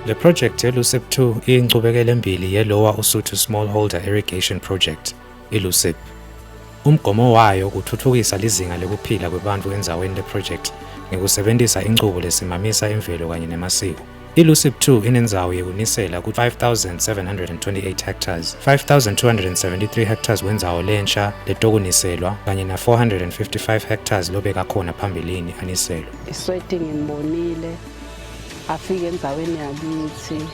Le project ye-LUCIP 2 iyingcubekela embili ye-Lower Usuthu Smallholder Irrigation Project, i-LUCIP. Umgomo wayo ukuthuthukisa lizinga lokuphila kwabantu endzaweni le-project ngekusebenzisa incubo lesimamisa imvelo kanye namasiko. I-LUCIP 2 inenzawo yekunisela ku-5,728 hectares, 5,273 hectares wendzawo lensha letokuniselwa kanye na-455 hectares lobekakhona phambilini aniselwa. Isweti ngimbonile afike endzaweni yakithi,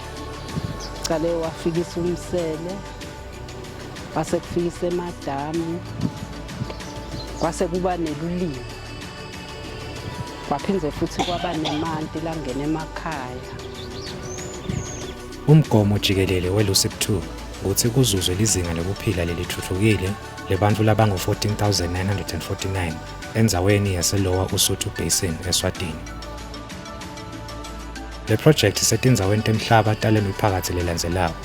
cale wafikisa umsele, kwase kufikisa emadamu, kwase kuba nelulimo, kwaphindze futhi kwaba nemanti langena emakhaya. Umgomo jikelele we-LUCIP 2 ukuthi kuzuzwe lizinga lokuphila lelithuthukile lebantfu labangu-14,949 endzaweni yase-Lower Usuthu Basin eSwatini. Le project isetindzaweni temhlaba talemiphakatsi lelandzelako: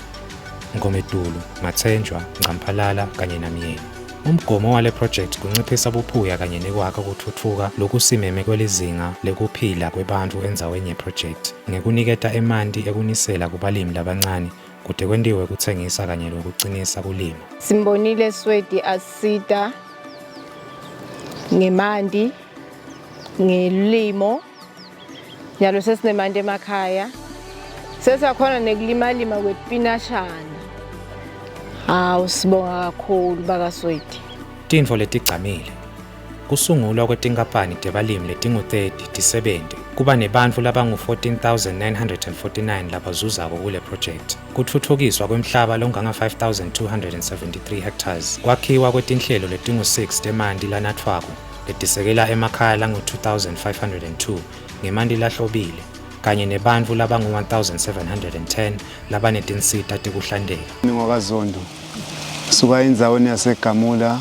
Ngomedulu, Mathenjwa, Ngcampalala kanye naMyeni. Umgomo wale project kunciphisa buphuya kanye nekwakha kuthuthuka lokusimeme kwelizinga lekuphila kwebantfu endzaweni yeproject ngekuniketa emanti ekunisela kubalimi labancane kude kwentiwe kutsengisa kanye nokucinisa kulima. Simbonile Sweti asita ngemanti, ngelimo, njalo sesinemanti emakhaya. Sesakhona nekulima kwepinashana. Hawu sibonga kakhulu bakaSweti. Tintfo letigcamile. Kusungulwa kwetinkampani tebalimi letingu-30 tisebenti kuba nebantfu labangu-14,949 labazuzako kule project. Kutfutfukiswa kwemhlaba longanga-5,273 hectares. Kwakhiwa kwetinhlelo letingu-6 temanti lanatfwako letisekela emakhaya langu-2,502 ngemanti lahlobile kanye nebantfu labangu-1,710 labanetinsita tekuhlantekela. NgokaZondo suka endzaweni yaseGamula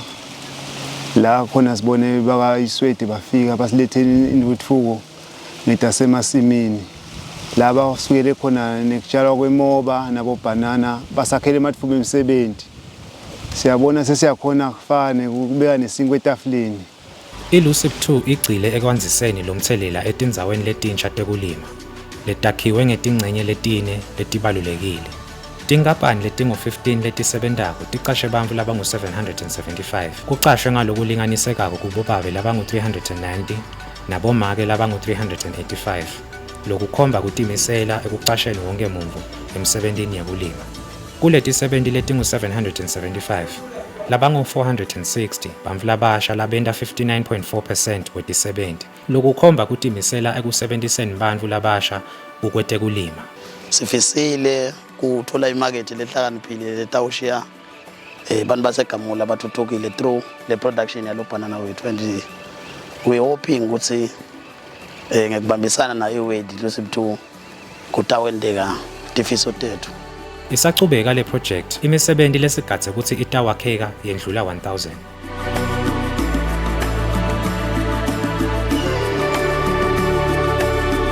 la khona sibone bakaIsweti bafika basilethela intuthuko ngetasemasimini laba basukele khona nekutshalwa kwemoba nabobhanana basakhele amathuba emisebenzi. Siyabona sesiyakhona kufane kubeka nesinkwe etafuleni. I-LUCIP 2 igxile ekwanziseni lomthelela etindzaweni letinsha tekulima letakhiwe ngetingcenye letine letibalulekile. Tinkampani letingu-15 letisebentako ticashe bantfu labangu-775. Kucashwe ngalokulinganisekako kubobabe labangu-390 nabomake labangu-385. Lokukhomba kutimisela ekucasheni wonke muntfu emsebentini yekulima. Kuletisebenti letingu-775, labangu-460 bantfu labasha labenta 59.4% wetisebenti. Lokukhomba kutimisela ekusebentiseni bantfu labasha ukwetekulima. Sifisile kuthola imarket lehlakaniphile letawushiya bantu baseGamula bathuthukile through le production yalobhanana wethu, and we hoping ukuthi ngekubambisana nayo we-LUCIP 2 kutawendeka tifiso tethu. Isachubeka le project, imisebenti lesigadze kutsi itawakheka yendlula 1,000.